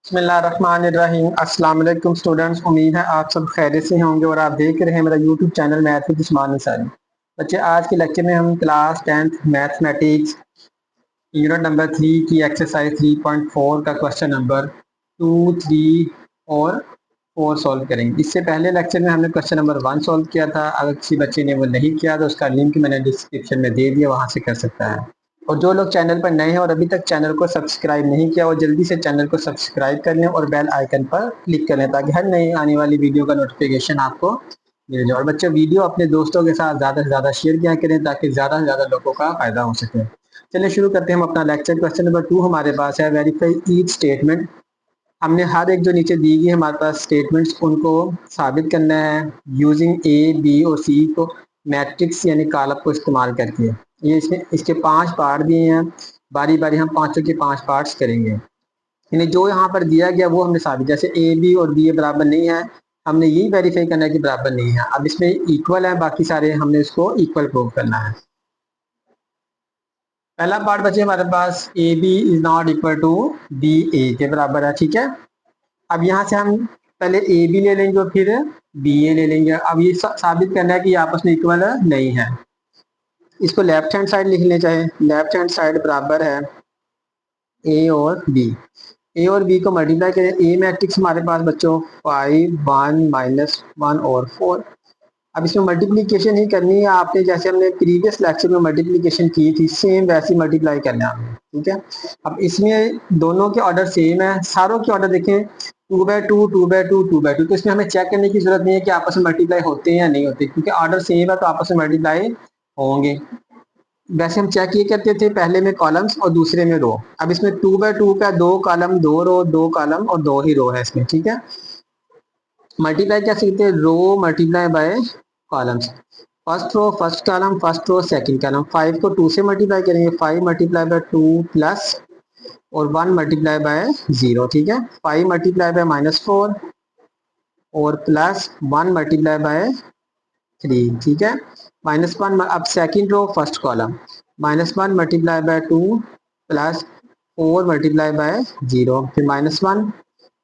बिस्मिल्लाहिर्रहमानिर्रहीम। अस्सलाम वालेकुम स्टूडेंट्स, उम्मीद है आप सब खैरियत से होंगे और आप देख रहे हैं मेरा YouTube channel math with Usman Nisari. बच्चे, आज के लेक्चर में हम class 10th mathematics unit number 3 की एक्सरसाइज 3.4 का क्वेश्चन नंबर 2, 3 और 4 सॉल्व करेंगे। इससे पहले लेक्चर में हमने क्वेश्चन नंबर 1 सॉल्व किया था। अगर किसी बच्चे ने वो नहीं किया तो उसका लिंक मैंने डिस्क्रिप्शन में दे दिया, वहाँ से कर सकता है। और जो लोग चैनल पर नए हैं और अभी तक चैनल को सब्सक्राइब नहीं किया, वो जल्दी से चैनल को सब्सक्राइब कर लें और बेल आइकन पर क्लिक कर लें ताकि हर नई आने वाली वीडियो का नोटिफिकेशन आपको मिल जाए। और बच्चों, वीडियो अपने दोस्तों के साथ ज़्यादा से ज़्यादा शेयर किया करें ताकि ज़्यादा से ज़्यादा लोगों का फ़ायदा हो सके। चलिए शुरू करते हैं हम अपना लेक्चर। क्वेश्चन नंबर 2 हमारे पास है, वेरीफाई ईच स्टेटमेंट। हमने हर एक जो नीचे दी गई है हमारे पास स्टेटमेंट्स, उनको साबित करना है यूजिंग ए, बी और सी को मैट्रिक्स यानी कॉलम को इस्तेमाल करके। ये इसमें इसके 5 पार्ट दिए हैं, बारी बारी हम पांचों के 5 पार्ट्स करेंगे। यानी जो यहाँ पर दिया गया वो हमने साबित, जैसे ए बी और बी बराबर नहीं है, हमने यही वेरीफाई करना है कि बराबर नहीं है। अब इसमें इक्वल है, बाकी सारे हमने इसको इक्वल प्रूव करना है। पहला पार्ट बचे हमारे पास, A B is not equal to B A के बराबर है, ठीक है। अब यहाँ से हम पहले ए बी ले लेंगे और फिर बी ए ले लेंगे। अब ये साबित करना है कि आपस में इक्वल नहीं है। इसको लेफ्ट हैंड साइड लिख लें, चाहे लेफ्ट हैंड साइड बराबर है ए और बी। ए और बी को मल्टीप्लाई करें। ए मैट्रिक्स हमारे पास बच्चों 5, 1, -1 और 4। अब इसमें मल्टीप्लिकेशन ही करनी है आपने, जैसे हमने प्रीवियस लेक्चर में मल्टीप्लिकेशन की थी, सेम वैसी मल्टीप्लाई करना है आपने, ठीक है। अब इसमें दोनों के ऑर्डर सेम है, सारों के ऑर्डर देखें 2/2, 2/2, 2/2। तो इसमें हमें चेक करने की जरूरत नहीं है कि आपस में मल्टीप्लाई होते हैं या नहीं होते, क्योंकि ऑर्डर सेम है तो आपस में मल्टीप्लाई होंगे। वैसे हम चेक ये करते थे, पहले में कॉलम्स और दूसरे में रो। अब इसमें 2/2 का 2 कॉलम 2 रो, 2 कॉलम और 2 ही रो है इसमें, ठीक है। मल्टीप्लाई क्या सीखते हैं, row multiply by columns. First row first column, first row second column. 5 को 2 से मल्टीप्लाई करेंगे, 5 मल्टीप्लाई बाय 2 प्लस और 1 मल्टीप्लाई बाय 0, ठीक है। 5 मल्टीप्लाई बाय -4 और प्लस 1 मल्टीप्लाई बाय 3, ठीक है। -1। अब second row first column, -1 multiply by 2 plus 4 multiply by 0, फिर -1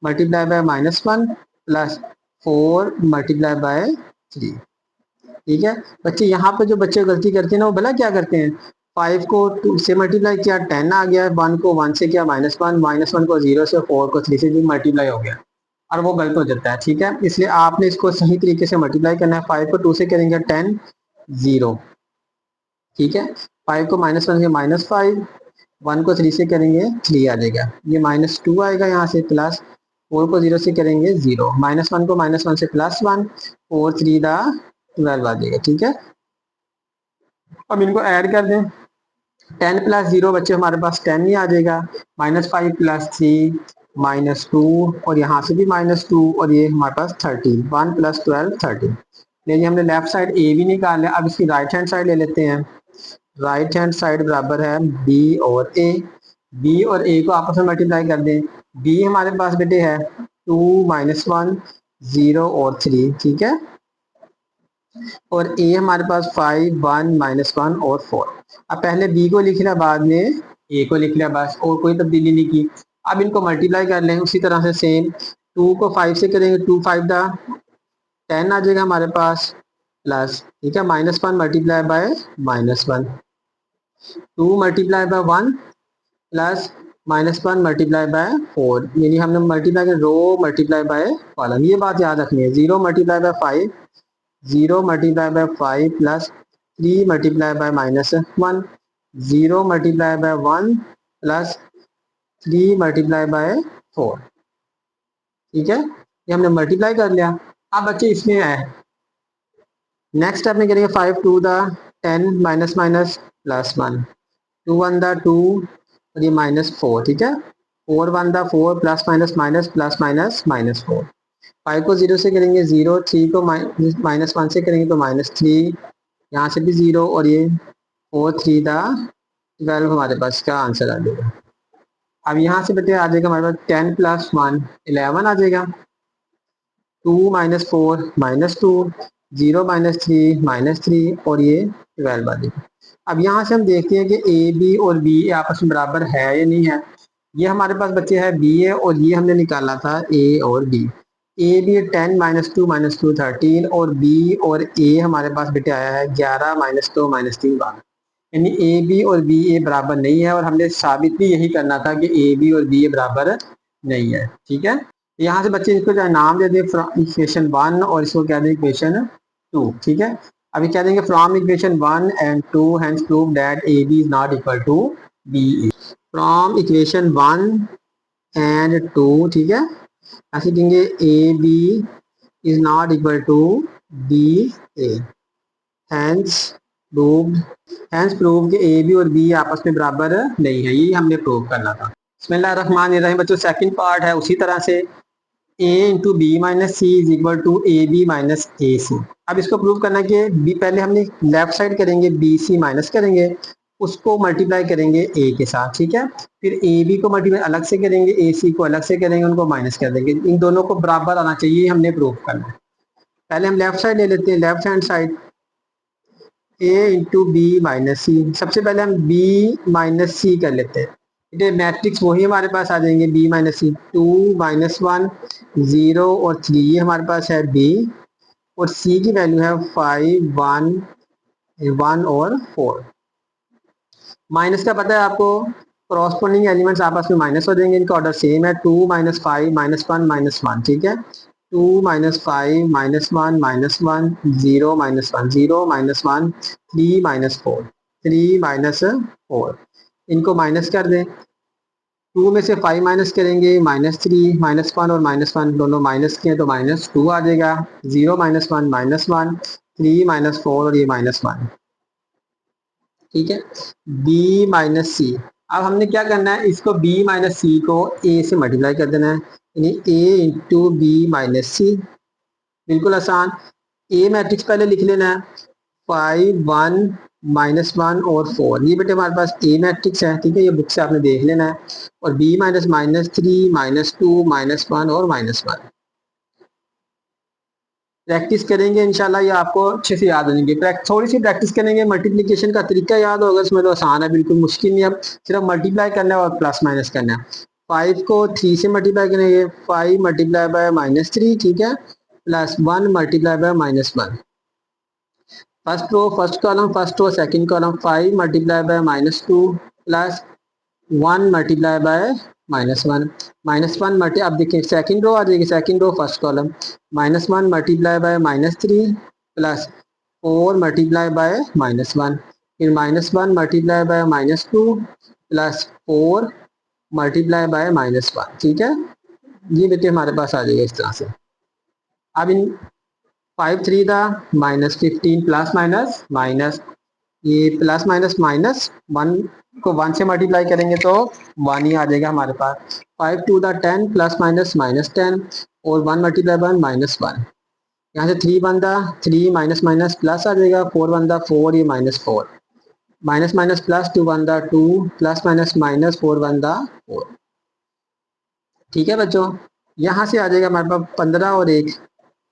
multiply by -1 plus 4 multiply by 3, ठीक है। बच्चे यहाँ पे जो बच्चे गलती करते हैं ना, वो भला क्या करते हैं, 5 को 2 से मल्टीप्लाई किया 10 आ गया, 1 को 1 से किया -1, -1 को 0 से, 4 को 3 से भी मल्टीप्लाई हो गया और वो गलत हो जाता है, ठीक है। इसलिए आपने इसको सही तरीके से मल्टीप्लाई करना है। 5 को 2 से करेंगे 10, 0, ठीक है। 5 को -1 से -5, 1 को 3 से करेंगे 3 आ जाएगा, ये -2 आएगा यहाँ से, प्लस 4 को 0 से करेंगे 0, -1 को -1 से +1, 4 3 दा 12 आ जाएगा, ठीक है। अब इनको ऐड कर दें, 10 + 0 बच्चे हमारे पास 10 ही आ जाएगा, -5 + 3 -2 और यहाँ से भी -2 और ये हमारे पास 13, 1 + 12 13। लेकिन हमने लेफ्ट साइड ए भी निकाल लिया। अब इसकी राइट हैंड साइड ले लेते हैं। राइट हैंड साइड बराबर है बी और ए। बी और ए को आपस में मल्टीप्लाई कर दें। बी हमारे पास बेटे है 2 -1 0 और 3, ठीक है। और ए हमारे पास 5 1 -1 और 4। अब पहले बी को लिख लिया, बाद में ए को लिख लिया, बस और कोई तब्दीली नहीं की। अब इनको मल्टीप्लाई कर लें उसी तरह से सेम। 2 को 5 से करेंगे, 2 5 दा 10 आ जाएगा हमारे पास, प्लस, ठीक है, -1 multiply by -1, 2 multiply by 1 plus -1 multiply bye 4, यानी हमने मल्टीप्लाई कर रो मल्टीप्लाई बाय कॉलम। ये बात याद रखनी है। 0 multiply by 5, 0 multiply by 5 plus 3 multiply by -1, 0 multiply by 1 plus 3 multiply by 4, ठीक है। ये हमने मल्टीप्लाई कर लिया। अब बच्चे इसमें है, नेक्स्ट स्टेप में करेंगे 5 2 दा 10 माइनस माइनस +1, 2 1 दा 2 और ये -4, ठीक है। 4 1 दा 4 plus minus minus plus minus -4। 5 को 0 से करेंगे 0, 3 को -1 से करेंगे तो -3, यहाँ से भी 0 और ये 4 3 दा 12 हमारे पास का आंसर आ जाएगा। अब यहाँ से बेटे आ जाएगा हमारे पास 10 + 1 11 आ जाएगा। 2 - 4 -2, 0 - 3 -3 और ये 12 आ जाएगा। अब यहाँ से हम देखते हैं कि ए बी और बी आपस में बराबर है या नहीं है। ये हमारे पास बच्चे है बी ए, और ये हमने निकाला था ए और बी। ए बी 10 -2 13, और बी और ए हमारे पास बेटे आया है 11 -2 -3 12। यानी ए बी और बी ए बराबर नहीं है, और हमने साबित भी यही करना था कि ए बी और बी ए बराबर नहीं है। ठीक है, यहाँ से बच्चे इसको चाहे नाम दे दें इक्वेशन 1, और इसको क्या दें इक्वेशन 2। ठीक है, अभी क्या देंगे from equation 1 and 2 hence prove that A B is not equal to B A. From equation 1 and 2, ठीक है, ऐसे देंगे A B is not equal to B A, hence proved, hence prove कि ए बी और B आपस में बराबर नहीं है, यही हमने प्रूव करना था। बिस्मिल्लाहिर्रहमानिर्रहीम बच्चों, सेकंड पार्ट है उसी तरह से a into B minus C is equal to A B minus A C. अब इसको प्रूव करना है कि बी पहले हमने लेफ्ट साइड करेंगे, बी सी माइनस करेंगे, उसको मल्टीप्लाई करेंगे ए के साथ। ठीक है, फिर ए बी को मल्टीप्लाई अलग से करेंगे, ए सी को अलग से करेंगे, उनको माइनस कर देंगे, इन दोनों को बराबर आना चाहिए, हमने प्रूव करना है। पहले हम लेफ्ट साइड ले लेते हैं, लेफ्ट हैंड साइड ए इंटू बी माइनस सी। सबसे पहले हम बी माइनस सी कर लेते हैं, ये मैट्रिक्स वही हमारे पास आ जाएंगे, बी माइनस सी, 2 -1 0 और 3, ये हमारे पास है बी, और सी की वैल्यू है 5 1 1 और 4। माइनस का पता है आपको, करॉस्पोंडिंग एलिमेंट्स आपस में माइनस हो जाएंगे, इनका ऑर्डर सेम है, 2 -5 -1 -1। ठीक है, 2 -5 -1 -1 0 -1 0 -1 3 -4 3 -4, इनको माइनस कर दें, 2 में से 5 माइनस करेंगे, -3 -1 और -1 दोनों माइनस किए तो -2 आ जाएगा, 0 -1 -1 3 -4 और ये -1। ठीक है, b माइनस सी। अब हमने क्या करना है, इसको b माइनस सी को a से मल्टीप्लाई कर देना है, यानी a इंटू बी माइनस सी। बिल्कुल आसान, a मैट्रिक्स पहले लिख लेना है, 5 1 -1 और 4, ये बेटे हमारे पास a मैट्रिक्स है। ठीक है, ये बुक से आपने देख लेना है, और b -3 -2 -1 और -1 प्रैक्टिस करेंगे इंशाल्लाह, ये आपको अच्छे से याद हो जाएंगे। थोड़ी सी प्रैक्टिस करेंगे, मल्टीप्लिकेशन का तरीका याद होगा, इसमें तो आसान है, बिल्कुल मुश्किल नहीं है, अब सिर्फ मल्टीप्लाई करना है और प्लस माइनस करना है। 5 को 3 से मल्टीप्लाई करेंगे, 5 मल्टीप्लाई बाय -3, ठीक है, plus 1 multiply by -1। First row first column, first row second column, 5 multiply by -2 plus 1 multiply by -1 -1 multi, अब देखिए सेकंड रो आ जाएगी, second row first column, -1 multiply by -3 plus 4 multiply by -1, फिर -1 multiply by -2 plus 4 multiply by -1। ठीक है, ये बेटे हमारे पास आ जाएगा इस तरह से। अब इन 5 3 था -15 प्लस माइनस माइनस, ये प्लस माइनस माइनस 1 को 1 से मल्टीप्लाई करेंगे तो 1 ही आ जाएगा हमारे पास। 5 2 था 10 प्लस माइनस -10 और 1 मल्टीप्लाई बाय -1, यहाँ से 3 बनता 3 माइनस माइनस प्लस आ जाएगा, 4 बनता 4, ये -4, माइनस माइनस प्लस 2 बनता 2 प्लस माइनस माइनस 4 बनता 4। ठीक है बच्चों, यहाँ से आ जाएगा हमारे पास 15 और 1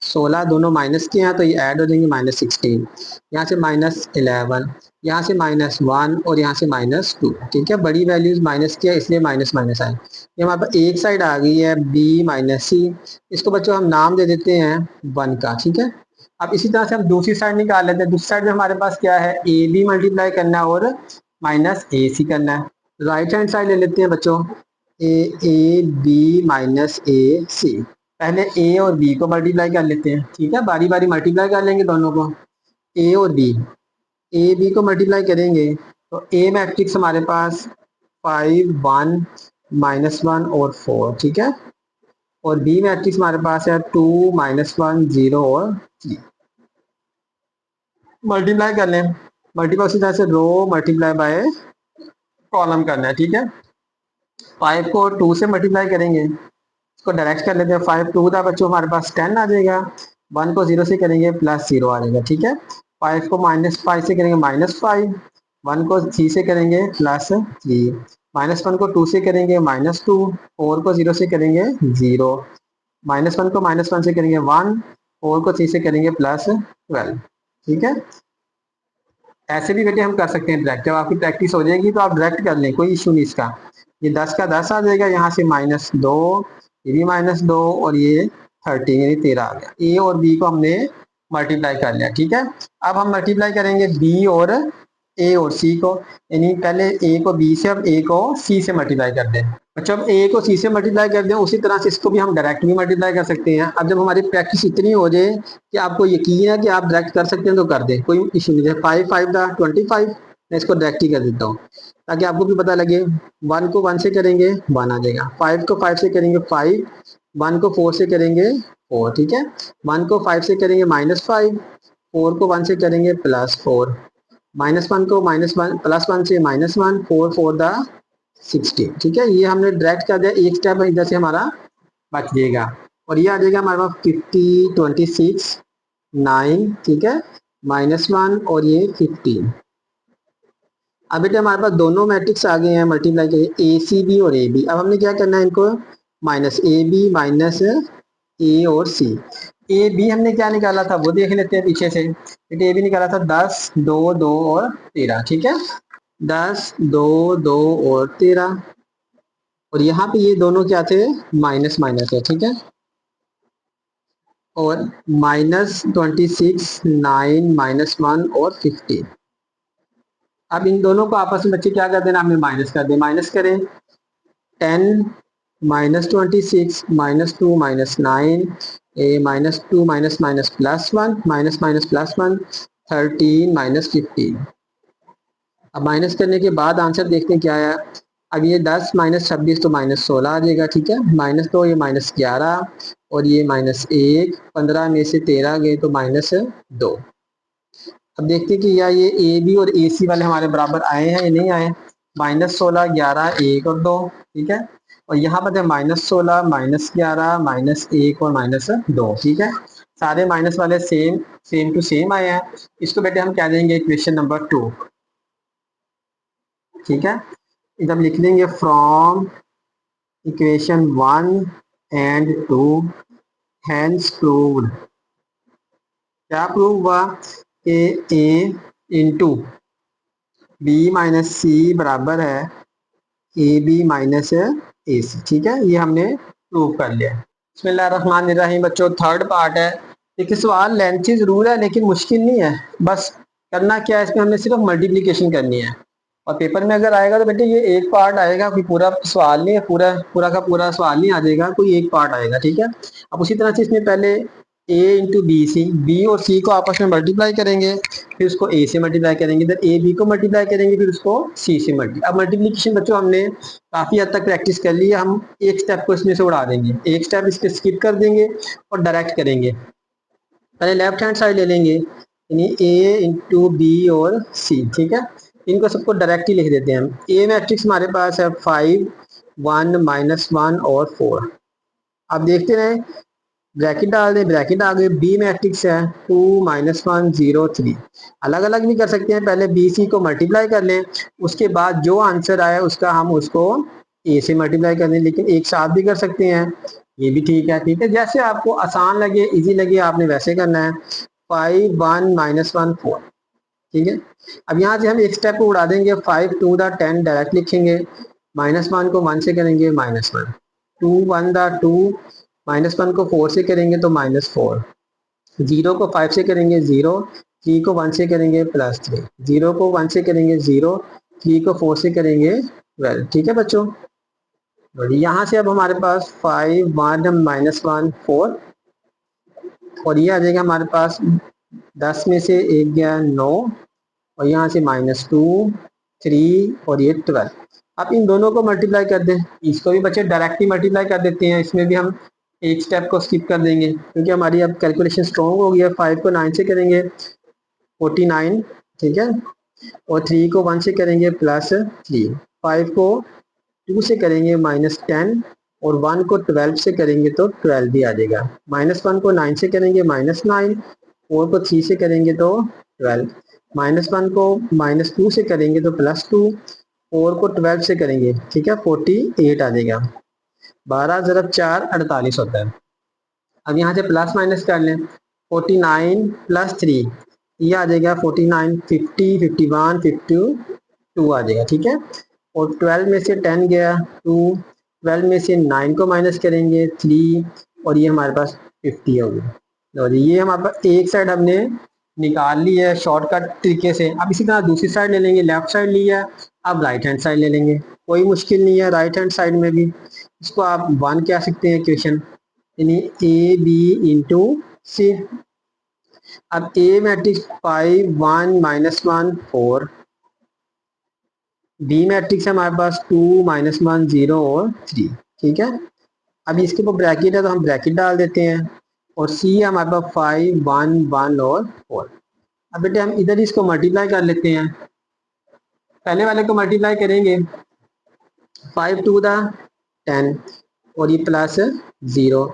16, दोनों माइनस के हैं तो ये ऐड हो जाएंगे, -16, यहाँ से -11, यहाँ से -1 और यहाँ से -2। ठीक है, बड़ी वैल्यूज माइनस किया इसलिए माइनस माइनस आए। ये हमारे पास एक साइड आ गई है b माइनस सी, इसको बच्चों हम नाम दे देते हैं 1 का। ठीक है, अब इसी तरह से हम दूसरी साइड निकाल लेते हैं। दूसरी साइड में हमारे पास क्या है, ए बी मल्टीप्लाई करना है और माइनस ए सी करना है। राइट हैंड साइड ले लेते हैं बच्चों, ए बी माइनस ए सी। पहले ए और बी को मल्टीप्लाई कर लेते हैं। ठीक है, बारी बारी मल्टीप्लाई कर लेंगे दोनों को, ए और बी, ए बी को मल्टीप्लाई करेंगे तो ए मैट्रिक्स हमारे पास 5 1 -1 और 4। ठीक है, और बी मैट्रिक्स हमारे पास है 2 -1 0 और 3। मल्टीप्लाई कर लें, मल्टीप्लाई उसी तरह से रो मल्टीप्लाई बाय कॉलम करना है। ठीक है, 5 को 2 से मल्टीप्लाई करेंगे, इसको डायरेक्ट कर लेते हैं, 5 2 था बच्चों हमारे पास 10 आ जाएगा, 1 को 0 से करेंगे +0 आ जाएगा। ठीक है, 5 को -5 से करेंगे -5, 1 को 3 से करेंगे +3, -1 को 2 से करेंगे -2, 4 को 0 से करेंगे 0, -1 को -1 से करेंगे 1, 4 को 3 से करेंगे +12। ठीक है, ऐसे भी बेटे हम कर सकते हैं डायरेक्ट, जब आपकी प्रैक्टिस हो जाएगी तो आप डायरेक्ट कर लें, कोई इशू नहीं इसका। ये 10 का 10 आ जाएगा, यहाँ से -2, ये भी -2 और ये 13 यानी 13 आ गया। ए और बी को हमने मल्टीप्लाई कर लिया, ठीक है। अब हम मल्टीप्लाई करेंगे बी और ए और सी को, यानी पहले ए को बी से, अब ए को सी से मल्टीप्लाई कर दें। अच्छा, अब ए को सी से मल्टीप्लाई कर दें, उसी तरह से इसको भी हम डायरेक्ट भी मल्टीप्लाई कर सकते हैं। अब जब हमारी प्रैक्टिस इतनी हो जाए कि आपको यकीन है कि आप डायरेक्ट कर सकते हैं तो कर दें, कोई इशू नहीं है। 5 5 दा 25, मैं इसको डायरेक्ट ही कर देता हूँ ताकि आपको भी पता लगे। 1 को 1 से करेंगे 1 आ जाएगा, 5 को 5 से करेंगे 5, 1 को 4 से करेंगे 4, ठीक है। 1 को 5 से करेंगे -5, 4 को 1 से करेंगे +4, -1 को -1 +1 से -1, 4 4 दा 16, ठीक है। ये हमने डायरेक्ट कर दिया, एक स्टेप इधर से हमारा बच जाएगा और ये आ जाएगा हमारे पास 50 26 9, ठीक है, -1 और ये 15। अब बेटे हमारे पास दोनों मैट्रिक्स आ गए हैं मल्टीप्लाई के, ए सी बी और ए बी। अब हमने क्या करना है, इनको माइनस ए बी माइनस ए और सी। ए बी हमने क्या निकाला था वो देख लेते हैं पीछे से। बेटे ए बी निकाला था 10 2 2 और 13, ठीक है। 10 2 2 और 13, और यहाँ पे ये दोनों क्या थे, माइनस माइनस है, ठीक है। और -26 9 -1 और 15। अब इन दोनों को आपस में बच्चे क्या कर देना, हमने माइनस कर दिया। माइनस करें 10 -26 -2 -9 -2 +1 +1 13 -15। अब माइनस करने के बाद आंसर देखते हैं क्या आया। अब ये 10 -26 तो -16 आ जाएगा, ठीक है। -2 ये -11 और ये -1, 15 में से 13 गए तो -2। अब देखते हैं कि या ये ए बी और ए सी वाले हमारे बराबर आए हैं या नहीं आए। -16 11 1 और 2, ठीक है। और यहाँ पर है -16 -11 -1 और -2, ठीक है। सारे माइनस वाले सेम टू सेम आए हैं। इसको बेटे हम क्या देंगे, इक्वेशन नंबर 2, ठीक है। इधर लिख लेंगे from equation 1 and 2 hence proved. क्या प्रूव हुआ कि A into B minus C बराबर है ए बी माइनस ए सी, ठीक है। ये हमने प्रूव कर लिया। बिस्मिल्लाहिर्रहमानिर्रहीम बच्चों, थर्ड पार्ट है। देखिए सवाल लेंथी जरूर है लेकिन मुश्किल नहीं है, बस करना क्या है, इसमें हमने सिर्फ मल्टीप्लिकेशन करनी है। और पेपर में अगर आएगा तो बेटे ये एक पार्ट आएगा, कोई पूरा सवाल नहीं है, पूरा पूरा का पूरा सवाल नहीं आ जाएगा, कोई एक पार्ट आएगा, ठीक है। अब उसी तरह से इसमें पहले a into B C, B और सी को आपस में मल्टीप्लाई करेंगे, फिर उसको a से मल्टीप्लाई करेंगे, इधर ए बी को मल्टीप्लाई करेंगे, फिर उसको c से मल्टीप्लाई। अब मल्टीप्लिकेशन बच्चों हमने काफ़ी हद तक प्रैक्टिस कर ली है, हम एक स्टेप को इसमें से उड़ा देंगे, एक स्टेप इसके स्किप कर देंगे और डायरेक्ट करेंगे। पहले लेफ्ट हैंड साइड ले लेंगे, यानी a इंटू बी और c, ठीक है। इनको सबको डायरेक्ट ही लिख देते हैं हम। ए मैट्रिक्स हमारे पास है 5 1 -1 और 4। अब देखते रहे, ब्रैकेट डाल दें, ब्रैकेट आ गए। बी मैट्रिक्स है 2 -1 0 3। अलग अलग भी कर सकते हैं, पहले बी सी को मल्टीप्लाई कर लें, उसके बाद जो आंसर आए उसका हम उसको ए से मल्टीप्लाई कर दें, लेकिन एक साथ भी कर सकते हैं, ये भी ठीक है, ठीक है। जैसे आपको आसान लगे, इजी लगे, आपने वैसे करना है। 5 1 -1 4, ठीक है। अब यहाँ से हम एक स्टेप को उड़ा देंगे, 5 2 दा 10 डायरेक्ट लिखेंगे, -1 को 1 से करेंगे -1, 2 1 दा 2, -1 को 4 से करेंगे तो -4, 0 को 5 से करेंगे 0, 3 को 1 से करेंगे +3, 0 को 1 से करेंगे 0, 3 को 4 से करेंगे 12, ठीक है बच्चों। यहाँ से अब हमारे पास 5 1 -1 4 और ये आ जाएगा हमारे पास 10 में से 1 गया 9 और यहाँ से -2 3 और ये 12। अब इन दोनों को मल्टीप्लाई कर दें, इसको भी बच्चे डायरेक्ट ही मल्टीप्लाई कर देते हैं, इसमें भी हम एक स्टेप को स्किप कर देंगे क्योंकि हमारी अब कैलकुलेशन स्ट्रॉन्ग हो गया। 5 को 9 से करेंगे 49, ठीक है। और 3 को 1 से करेंगे +3, 5 को 2 से करेंगे -10 और 1 को 12 से करेंगे तो 12 भी आ जाएगा। -1 को 9 से करेंगे -9, 4 को 3 से करेंगे तो 12, -1 को -2 से करेंगे तो +2, 4 को 12 से करेंगे, ठीक है, 48 आ जाएगा। 12 × 4 48 होता है। अब यहाँ से प्लस माइनस कर लें, 49 + 3 ये आ जाएगा 49, 50 51 52 आ जाएगा, ठीक है। और 12 में से 10 गया 2, 12 में से 9 को माइनस करेंगे 3, और ये हमारे पास 50 हो गया। लो जी, ये हमारे पास एक साइड हमने निकाल ली है शॉर्टकट तरीके से। अब इसी तरह दूसरी साइड ले लेंगे, लेफ्ट साइड लिया है, अब राइट हैंड साइड ले लेंगे, कोई मुश्किल नहीं है राइट हैंड साइड में भी। इसको आप 1 कह सकते हैं इक्वेशन, यानी ए बी इंटू सी। अब ए मैट्रिक्स 5 1 -1 4, बी मैट्रिक्स है हमारे पास 2 -1 0 और 3, ठीक है। अब इसके ऊपर ब्रैकेट है तो हम ब्रैकेट डाल देते हैं, और सी है हमारे पास 5 1 1 और 4। अब बेटे हम इधर इसको मल्टीप्लाई कर लेते हैं, पहले वाले को मल्टीप्लाई करेंगे, 5 2 द 10 और ये प्लस 0,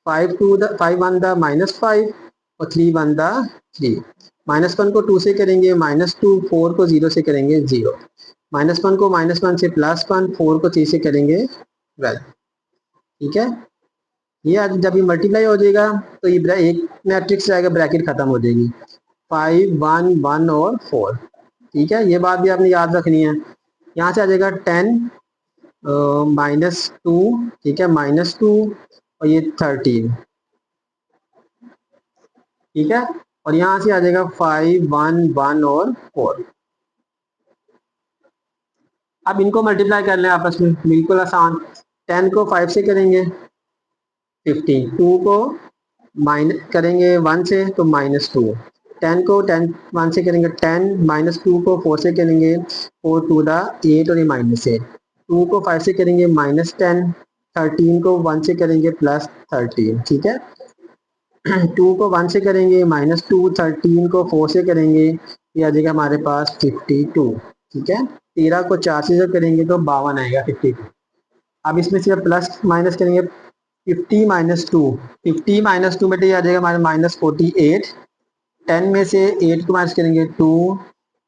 5 2 द 5 1 द -5 और 3 1 द 3। -1 को 2 से करेंगे -2, 4 को 0 से करेंगे 0, -1 को -1 से +1, 4 को 3 से करेंगे 12, ठीक है। ये जब ये मल्टीप्लाई हो जाएगा तो ये एक मैट्रिक्स जाएगा, ब्रैकेट खत्म हो जाएगी, 5 1 1 और 4, ठीक है। ये बात भी आपने याद रखनी है। यहाँ से आ जाएगा 10 -2, ठीक है, -2 और ये 13, ठीक है। और यहाँ से आ जाएगा 5 1 1 और 4। अब इनको मल्टीप्लाई कर लें आपस में, बिल्कुल आसान। 10 को 5 से करेंगे 15, 2 को माइनस करेंगे 1 से तो -2, 10 को 1 से करेंगे 10, -2 को 4 से करेंगे 4 2 द 8 और ये -8, 2 को 5 से करेंगे -10, 13 को 1 से करेंगे +13, ठीक है। 2 को 1 से करेंगे -2, 13 को 4 से करेंगे, ये आ जाएगा हमारे पास 52, ठीक है। 13 को 4 से जब करेंगे तो 52 आएगा 52। अब इसमें से प्लस माइनस करेंगे, 50 -2, 50 -2 बेटे आ जाएगा हमारे -48, 10 में से 8 को माइनस करेंगे 2,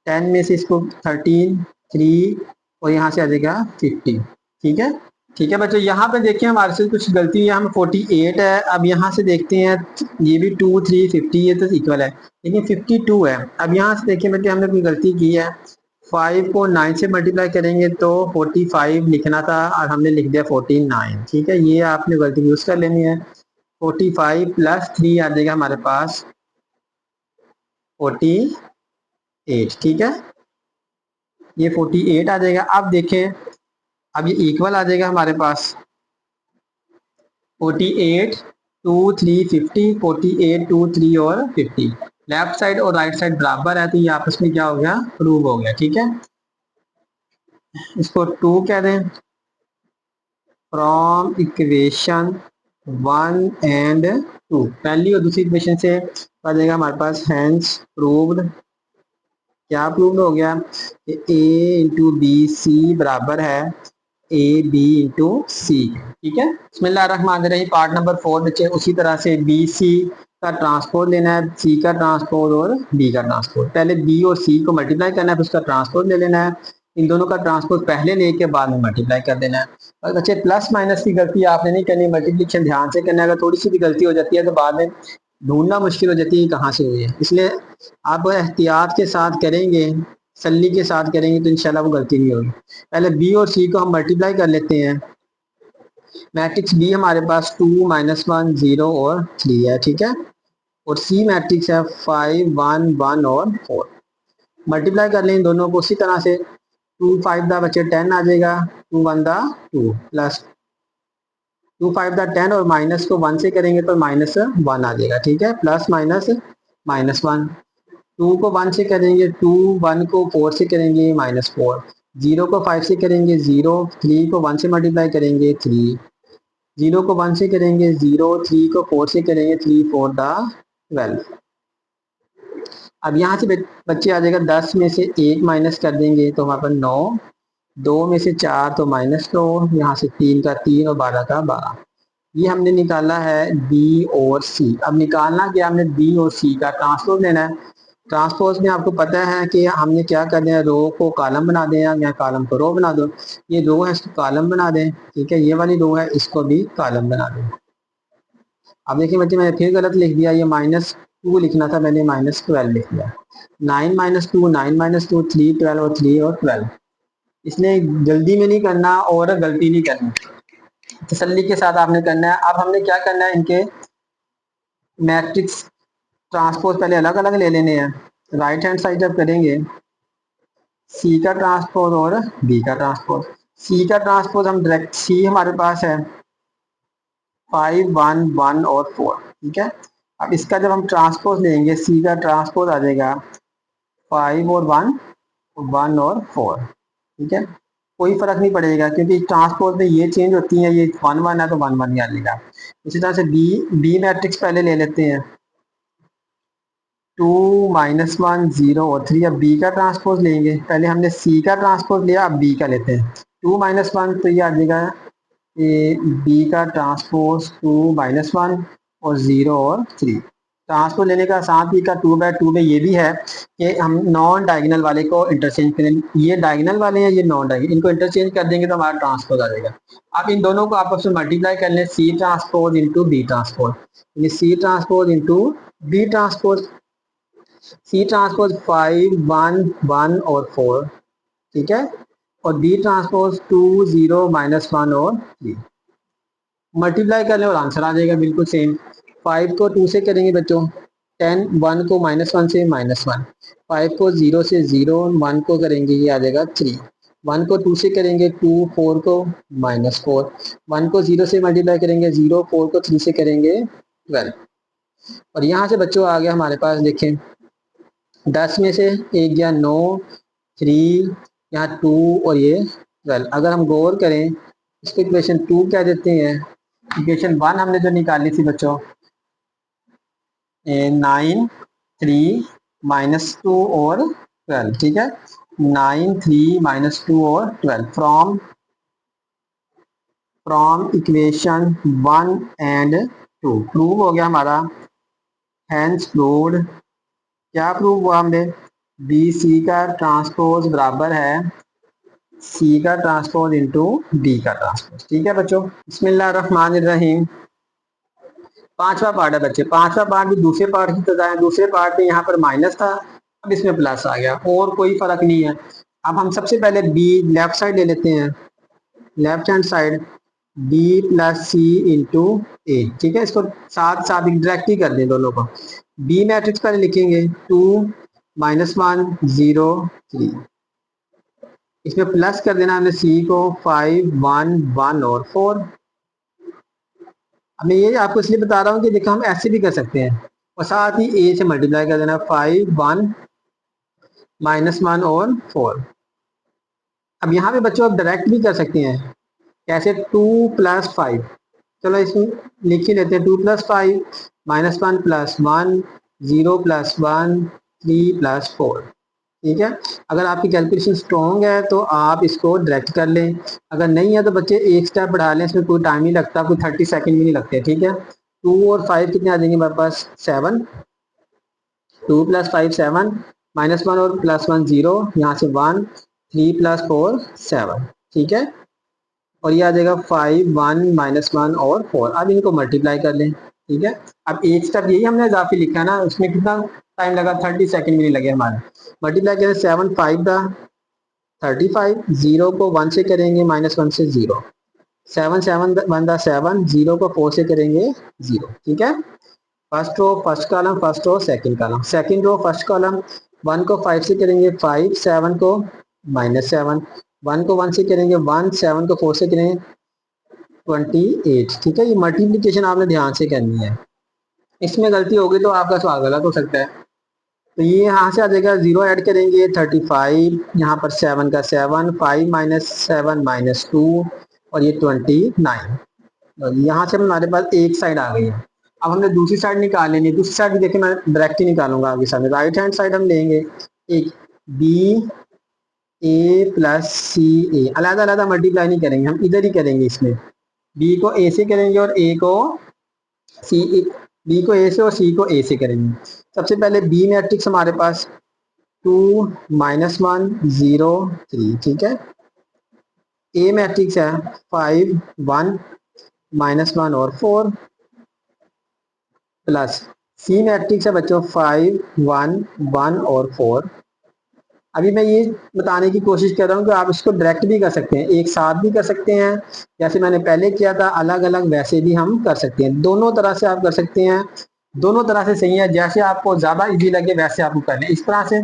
10 में से इसको 13 3 और यहाँ से आ जाएगा 50, ठीक है। ठीक है बच्चों, यहाँ पे देखिए हमारे से कुछ गलती है, हम 48 है। अब यहाँ से देखते हैं, ये भी 2 3 50 ये तो इक्वल है, लेकिन 52 है। अब यहाँ से देखिए बेटे हमने कोई गलती की है, 5 को 9 से मल्टीप्लाई करेंगे तो 45 लिखना था और हमने लिख दिया 49, ठीक है। ये आपने गलती यूज कर लेनी है। 45 + 3 आ जाएगा हमारे पास 48, ठीक है। ये 48 आ जाएगा। अब देखें, अब ये इक्वल आ जाएगा हमारे पास 48 2 3 50, 48 2 3 और 50, लेफ्ट साइड और राइट साइड बराबर है तो ये आपस में क्या हो गया, प्रूव हो गया, ठीक है। इसको 2 कह दें, फ्रॉम इक्वेशन 1 एंड 2, पहली और दूसरी इक्वेशन से आ जाएगा हमारे पास हैंस प्रूव्ड। क्या प्रूव्ड हो गया, ए इंटू बी सी बराबर है ए बी इंटू सी, ठीक है। बिस्मिल्लाहिर्रहमानिर्रहीम, पार्ट नंबर 4 बच्चे उसी तरह से बी सी का ट्रांसपोज लेना है, सी का ट्रांसपोज और बी का ट्रांसपोज। पहले बी और सी को मल्टीप्लाई करना है, फिर उसका ट्रांसपोज ले लेना है। इन दोनों का ट्रांसपोज पहले लेके बाद में मल्टीप्लाई कर देना है। और बच्चे प्लस माइनस की गलती आपने नहीं करनी, मल्टीप्लिकेशन ध्यान से करना है। अगर थोड़ी सी भी गलती हो जाती है तो बाद में ढूंढना मुश्किल हो जाती है कहाँ से हुई है, इसलिए आप एहतियात के साथ करेंगे, सल्ली के साथ करेंगे तो इंशाल्लाह वो गलती नहीं होगी। पहले बी और सी को हम मल्टीप्लाई कर लेते हैं। मैट्रिक्स बी हमारे पास 2 -1 0 और 3 है, ठीक है। और सी मैट्रिक्स है 5 1 1 और 4। मल्टीप्लाई कर लें इन दोनों को उसी तरह से, 2 5 दा बच्चे 10 आ जाएगा, 2 1 दा 2 प्लस 2 5 दा 10 और माइनस को 1 से करेंगे तो -1 आ जाएगा, ठीक है। प्लस माइनस -1, 2 को 1 से करेंगे 2, 1 को 4 से करेंगे -4, 0 को 5 से करेंगे 0, 3 को 1 से मल्टीप्लाई करेंगे 3, 0 को 1 से करेंगे 0, 3 को 4 से करेंगे 3 4 दा 12। अब यहाँ से बच्चे आ जाएगा 10 में से 1 माइनस कर देंगे तो हमारे पास 9, 2 में से 4 तो -2, यहाँ से 3 का 3 और 12 का 12। ये हमने निकाला है बी और सी। अब निकालना क्या, हमने बी और सी का ट्रांसपोज लेना है। ट्रांसपोज में आपको पता है कि हमने क्या करना है, रो को कॉलम बना दें या कॉलम को रो बना दो। ये रो है इसको कॉलम बना दें, ठीक है। ये वाली रो है इसको भी कॉलम बना दें। अब देखिए बच्चे मैंने फिर गलत लिख दिया, ये -2 लिखना था, मैंने -12 लिख दिया। 9 - 2 9 - 2 3 12 और 3 और 12, इसलिए जल्दी में नहीं करना और गलती नहीं करनी, तसल्ली के साथ आपने करना है। अब हमने क्या करना है, इनके मैट्रिक्स ट्रांसपोज पहले अलग अलग ले लेने हैं। राइट हैंड साइड जब करेंगे सी का ट्रांसपोज और बी का ट्रांसपोज, सी का ट्रांसपोज हम डायरेक्ट, सी हमारे पास है 5 1 1 और 4, ठीक है। अब इसका जब हम ट्रांसपोज लेंगे सी का ट्रांसपोज आ जाएगा 5 और 1 1 और 4, ठीक है। कोई फर्क नहीं पड़ेगा क्योंकि ट्रांसपोज में ये चेंज होती है, ये 1 1 है तो 1 1 ही आ जाएगा। इसी तरह से बी मैट्रिक्स पहले ले लेते हैं 2 -1 0 और 3। अब बी का ट्रांसपोज लेंगे, पहले हमने सी का ट्रांसपोज लिया, अब बी का लेते हैं 2 -1 तो ये आ जाएगा बी का ट्रांसपोज 2 -1 और 0 और 3। ट्रांसपोज लेने का साथ ही का 2/2 में ये भी है कि हम नॉन डायगोनल वाले को इंटरचेंज करें, ये डायगोनल वाले हैं ये नॉन डायगोनल, इनको इंटरचेंज कर देंगे तो हमारा ट्रांसपोज आ जाएगा। आप इन दोनों को आपस में मल्टीप्लाई कर लें, C transpose into B transpose, ये C transpose into B transpose, C transpose 5 1 1 और 4, ठीक है, और बी ट्रांसपोज 2 0 -1 और 3। मल्टीप्लाई कर लें और आंसर आ जाएगा बिल्कुल सेम। 5 को 2 से करेंगे बच्चों 10, 1 को -1 से -1, 5 को 0 से 0, 1 को करेंगे ये आ जाएगा 3, 1 को 2 से करेंगे 2, 4 को -4, 1 को 0 से मल्टीप्लाई करेंगे 0, 4 को 3 से करेंगे 12। और यहाँ से बच्चों आ गया हमारे पास, देखें 10 में से 1 गया 9, 3, यहाँ 2 और ये 12। अगर हम गौर करें इसको इक्वेशन 2 क्या देते हैं, इक्वेशन 1 हमने जो निकाली थी बच्चों 9 3 -2 और 12, ठीक है, 9 3 -2 और 12 फ्रॉम इक्वेशन 1 एंड 2 प्रूव हो गया हमारा। हैंस प्रूव्ड, क्या प्रूव हुआ हमने, बी सी का ट्रांसपोज बराबर है सी का ट्रांसपोज इंटू डी का ट्रांसपोज, ठीक है बच्चों। बिस्मिल्लाहिर्रहमानिर्रहीम। पांचवा पार्ट है बच्चे, पांचवा पार्ट भी दूसरे पार्ट की तरह है, दूसरे पार्ट में यहाँ पर माइनस था, अब इसमें प्लस आ गया, और कोई फर्क नहीं है। अब हम सबसे पहले बी लेफ्ट साइड ले लेते हैं, left hand side B plus C into A, ठीक है, इसको साथ साथ डायरेक्ट ही कर दें दोनों को। बी मैट्रिक्स पहले लिखेंगे 2 -1 0 3, इसमें प्लस कर देना हमने सी को 5 1 1 और 4। अब मैं ये आपको इसलिए बता रहा हूँ कि देखो हम ऐसे भी कर सकते हैं, और साथ ही ए से मल्टीप्लाई कर देना 5 1 -1 और 4। अब यहाँ पे बच्चों आप डायरेक्ट भी कर सकते हैं, कैसे 2 + 5, चलो इसमें लिख ही लेते हैं 2 + 5 -1 + 1 0 + 1 3 + 4, ठीक है। अगर आपकी कैलकुलेशन स्ट्रॉन्ग है तो आप इसको डायरेक्ट कर लें, अगर नहीं है तो बच्चे एक स्टेप बढ़ा लें, इसमें कोई टाइम नहीं लगता, कोई 30 सेकंड भी नहीं लगते, ठीक है। 2 और 5 कितने आ जाएंगे हमारे पास 7, 2 + 5 7, -1 और +1 0, यहाँ से 1, 3 + 4 7, ठीक है, और ये आ जाएगा 5 1 -1 और 4। अब इनको मल्टीप्लाई कर लें, ठीक है। अब एक स्टेप यही हमने इजाफी लिखा है ना, उसमें कितना टाइम लगा, 30 सेकंड भी नहीं लगे हमारे। मल्टीप्लाई करें 7 5 दा 35, 0 को 1 से करेंगे -1 से 0, 7 7 1 दा 7, 0 को 4 से करेंगे 0, ठीक है। First row first column, first row second column, second row first column, 1 को 5 से करेंगे 5, 7 को -7, 1 को 1 से करेंगे 1, 7 को 4 से करेंगे 28, ठीक है। ये मल्टीप्लिकेशन आपने ध्यान से करनी है, इसमें गलती होगी तो आपका सवाल गलत हो सकता है। तो ये यहाँ से आ जाएगा 0 ऐड करेंगे 35, यहाँ पर 7 का 7, 5 -7 -2 और ये 29। यहाँ से हमारे पास एक साइड आ गई है। अब हमने दूसरी साइड निकाल लेनी है, दूसरी साइड देखिए मैं डायरेक्ट ही निकालूंगा आगे सामने, राइट हैंड साइड हम लेंगे एक बी ए प्लस सी ए, अलग अलग मल्टीप्लाई नहीं करेंगे, हम इधर ही करेंगे, इसमें बी को ए से करेंगे और ए को सी, बी को ए से और सी को ए से करेंगे। सबसे पहले बी मैट्रिक्स हमारे पास 2 -1 0 3, ठीक है। ए मैट्रिक्स है 5 1 -1 और 4, प्लस सी मैट्रिक्स है बच्चों 5 1 1 और 4। अभी मैं ये बताने की कोशिश कर रहा हूँ कि आप इसको डायरेक्ट भी कर सकते हैं, एक साथ भी कर सकते हैं, जैसे मैंने पहले किया था अलग अलग, वैसे भी हम कर सकते हैं। दोनों तरह से आप कर सकते हैं, दोनों तरह से सही है। जैसे आपको ज्यादा इजी लगे वैसे आपको कर लें, इस तरह से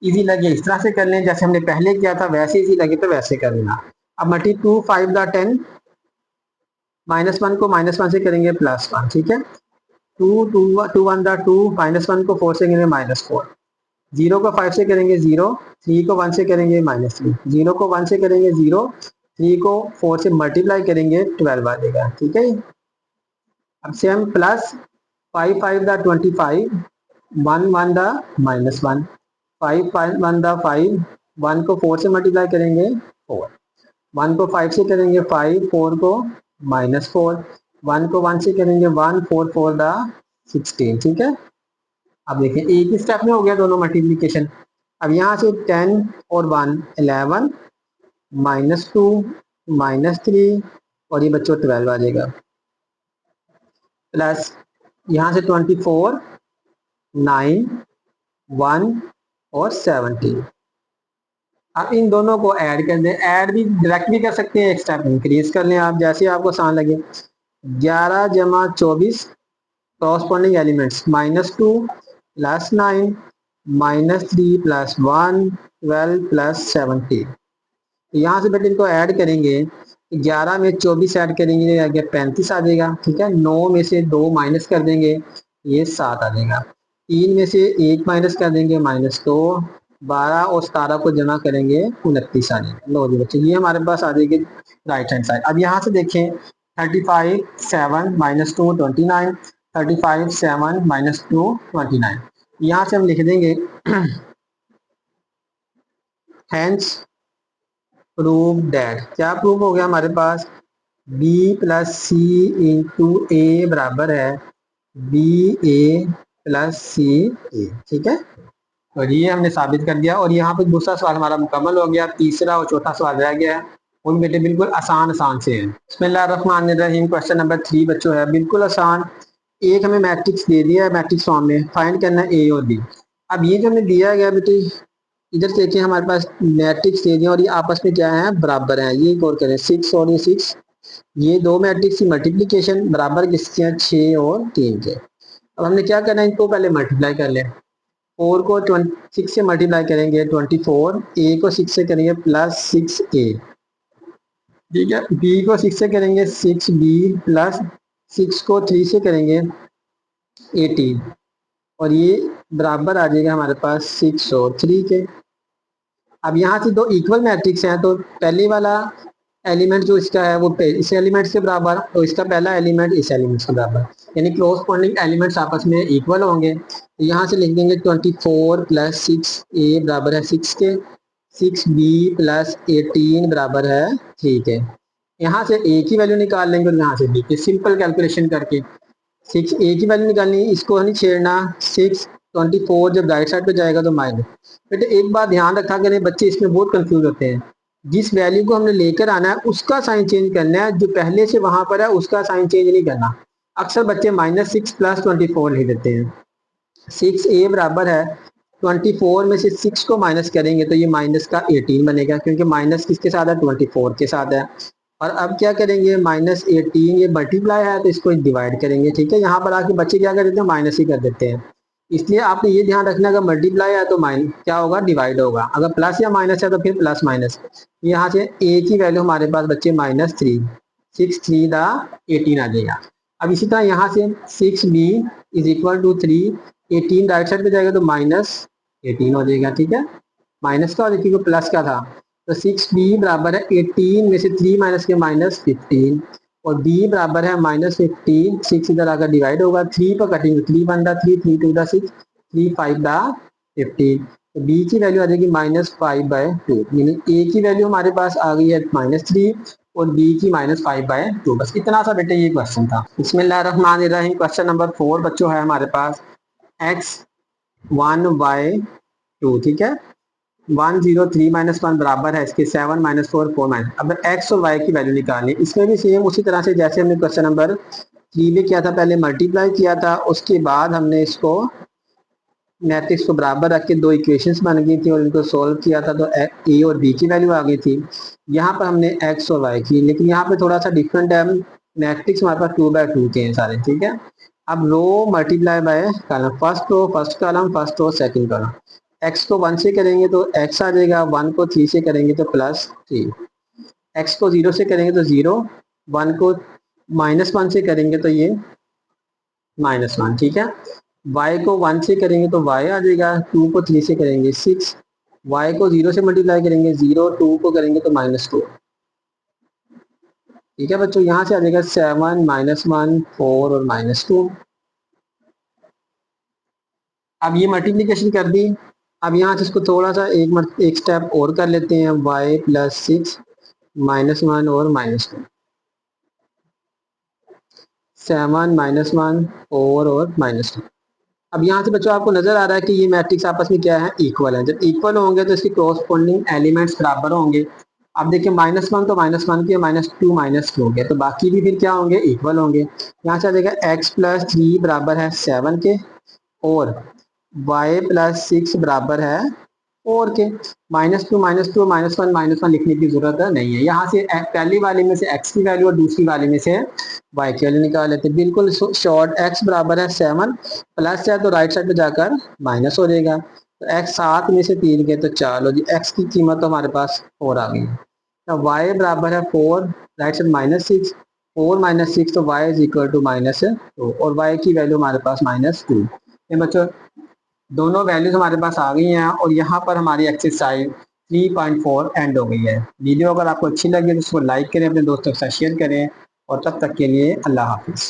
इजी लगे इस तरह से कर लें, जैसे हमने पहले किया था वैसे इजी लगे तो वैसे कर लेना। अब मल्टी 2 5 द 10, -1 को -1 से करेंगे +1, ठीक है। 2 2 1 द 2, -1 को 4 से करेंगे -4, 0 को 5 से करेंगे 0, 3 को 1 से करेंगे -3, 0 को 1 से करेंगे 0, 3 को 4 से मल्टीप्लाई करेंगे 12 आ जाएगा, ठीक है। अब से हम प्लस 5 5 द 25, 1 1 द -1, 5 5 1 द 5, 1 को 4 से मल्टीप्लाई करेंगे 4, 1 को 5 से करेंगे 5, 4 को -4, 1 को 1 से करेंगे 1, 4 4 द 16, ठीक है। अब देखें एक ही स्टेप में हो गया दोनों मल्टीप्लीकेशन। अब यहाँ से 10 और 1 11, -2 -3 और ये बच्चों 12 आ जाएगा, प्लस यहाँ से 24 9 1 और 17। अब इन दोनों को ऐड कर दें, ऐड भी डायरेक्ट भी कर सकते हैं, एक स्टेप इंक्रीज कर लें आप जैसे आपको आसान लगे। 11 जमा 24 कॉरस्पॉन्डिंग एलिमेंट्स -2 +9 -3 +1 12 +17। यहाँ से बेटे इनको ऐड करेंगे, 11 में 24 ऐड करेंगे आगे 35 आ जाएगा, ठीक है। 9 में से 2 माइनस कर देंगे, ये 7 आ जाएगा। 3 में से 1 माइनस कर देंगे -2, 12 और 17 को जमा करेंगे 29 आ जाएगा। लो जी बच्चे ये हमारे पास आ जाएगी राइट हैंड साइड। अब यहाँ से देखें 35 7 -2 29, 35 7 -2 29, यहाँ से हम लिख देंगे हैंस प्रूव दैट, क्या प्रूव हो गया हमारे पास, b + c × a बराबर है ba + ca, ठीक है। और ये हमने साबित कर दिया और यहाँ पे दूसरा सवाल हमारा मुकम्मल हो गया, तीसरा और चौथा सवाल रह गया है, उन बेटे बिल्कुल आसान आसान से हैं। बिस्मिल्लाहिर्रहमानिर्रहीम, क्वेश्चन नंबर 3 बच्चों है बिल्कुल आसान। एक हमें मैट्रिक्स दे दिया है, मैट्रिक्स फॉर्म में फाइंड करना है ए और बी। अब ये जो हमें दिया गया बेटे, इधर देखिए हमारे पास मैट्रिक्स दे दिए और ये आपस में क्या है, बराबर है। ये गौर करें 6 और ये 6, ये दो मैट्रिक्स की मल्टीप्लीकेशन बराबर किसके हैं, 6 और 3 के। अब हमने क्या करना है, इनको पहले मल्टीप्लाई कर लें। 4 को 6 से मल्टीप्लाई करेंगे 24, ए को 6 से करेंगे +6a, ठीक है। बी को 6 से करेंगे 6b प्लस 6 को 3 से करेंगे 18, और ये बराबर आ जाएगा हमारे पास 6 और 3 के। अब यहाँ से दो इक्वल मैट्रिक्स हैं, तो पहले वाला एलिमेंट जो इसका है वो इस एलिमेंट के बराबर और इसका पहला एलिमेंट इस एलिमेंट के बराबर, यानी कॉरस्पॉन्डिंग एलिमेंट्स आपस में इक्वल होंगे। तो यहाँ से लिख देंगे 24 + 6a बराबर है 6 के, 6b + 18 बराबर है 3 के। यहाँ से a की वैल्यू निकाल लेंगे और यहाँ से b की, सिंपल कैलकुलेशन करके 6a की वैल्यू निकालनी, इसको नहीं छेड़ना। 6 24 जब राइट साइड पे जाएगा तो माइनस। बेटे एक बात ध्यान रखा करें, बच्चे इसमें बहुत कंफ्यूज होते हैं। जिस वैल्यू को हमने लेकर आना है उसका साइन चेंज करना है, जो पहले से वहां पर है उसका साइन चेंज नहीं करना। अक्सर बच्चे -6 + 24 लिख देते हैं। 6a बराबर है 24 में से 6 को माइनस करेंगे तो ये माइनस का 18 बनेगा, क्योंकि माइनस किसके साथ है, 24 के साथ है। और अब क्या करेंगे, -18 ये मल्टीप्लाई है तो इसको डिवाइड करेंगे, ठीक है। यहाँ पर आके बच्चे क्या कर देते हैं, माइनस ही कर देते हैं। इसलिए आपने ये ध्यान रखना, अगर मल्टीप्लाई है तो माइनस क्या होगा, डिवाइड होगा। अगर प्लस या माइनस है तो फिर प्लस माइनस। यहाँ से a की वैल्यू हमारे पास बच्चे -3, 6 3 दा 18 आ जाएगा। अब इसी तरह यहाँ से 6b = 3, 18 राइट साइड पे जाएगा तो -18 हो जाएगा, ठीक है। माइनस का और क्योंकि प्लस का था, तो 6b बराबर है 18 में से 3 माइनस के -15, और b बराबर है -15, 6 इधर आकर डिवाइड होगा, 3 पर कटेंगे 3 1 दा 3, 3 2 दा 6, 3 5 दा 15। तो b की वैल्यू आ जाएगी -5/2, यानी a की वैल्यू हमारे पास आ गई है -3 और b की -5/2। बस इतना सा बेटे ये क्वेश्चन था। बिस्मिल्लाहिर्रहमानिर्रहीम, क्वेश्चन नंबर 4 बच्चों है हमारे पास x1/2, ठीक है। 1 0 3 -1 बराबर है इसके 7 -4 4 अब x और y की वैल्यू निकालनी। इसमें भी सेम उसी तरह से जैसे हमने क्वेश्चन नंबर 3 में किया था, पहले मल्टीप्लाई किया था, उसके बाद हमने इसको मैट्रिक्स को बराबर रख के दो इक्वेशंस बन गई थी और इनको सॉल्व किया था तो ए और बी की वैल्यू आ गई थी। यहाँ पर हमने एक्स और वाई की, लेकिन यहाँ पे थोड़ा सा डिफरेंट है। मैट्रिक्स हमारे पास 2 बाय 2 के हैं सारे, ठीक है। अब row multiply by column, first column, first row, second column. X को 1 से करेंगे तो एक्स आ जाएगा, 1 को 3 से करेंगे तो +3, एक्स को 0 से करेंगे तो 0, 1 को -1 से करेंगे तो ये -1, ठीक है। y को 1 से करेंगे तो y आ जाएगा, 2 को 3 से करेंगे 6, y को 0 से मल्टीप्लाई करेंगे 0, 2 को करेंगे तो -2, ठीक है बच्चों। यहाँ से आ जाएगा 7, -1, 4 और -2। अब ये मल्टीप्लीकेशन कर दी। अब यहाँ से इसको थोड़ा सा एक स्टेप और कर लेते हैं, y + 6 -1 और -2, 7, -1, 4 और -2। अब यहाँ से बच्चों आपको नजर आ रहा है कि ये मैट्रिक्स आपस में क्या है, इक्वल है। जब इक्वल होंगे तो इसके कोरस्पोंडिंग एलिमेंट्स बराबर होंगे। अब देखिए -1 तो -1 के, -2 -2 हो गया, तो बाकी भी फिर क्या होंगे, इक्वल होंगे। यहाँ से आ जाएगा x + 3 बराबर है 7 के और y + 6 बराबर है 4 के। -2 -2 -1 -1 लिखने की जरूरत नहीं है। यहाँ से पहली वाले में से x की वैल्यू और दूसरी वाले में से y की वैल्यू निकाल लेते हैं। बिल्कुल शॉर्ट, x बराबर है 7, प्लस है तो राइट साइड पे जाकर माइनस हो जाएगा। तो x 7 में से 3 गए तो 4, लो जी x की कीमत तो हमारे पास 4 आ गई है। तो y बराबर है 4, राइट साइड -6, 4 -6 तो y इज इक्वल टू -2 और y की वैल्यू हमारे पास -2। ये बच्चों दोनों वैल्यूज हमारे पास आ गई हैं और यहाँ पर हमारी एक्सरसाइज 3.4 एंड हो गई है। वीडियो अगर आपको अच्छी लगी तो उसको लाइक करें, अपने दोस्तों के साथ शेयर करें और तब तक के लिए अल्लाह हाफिज़।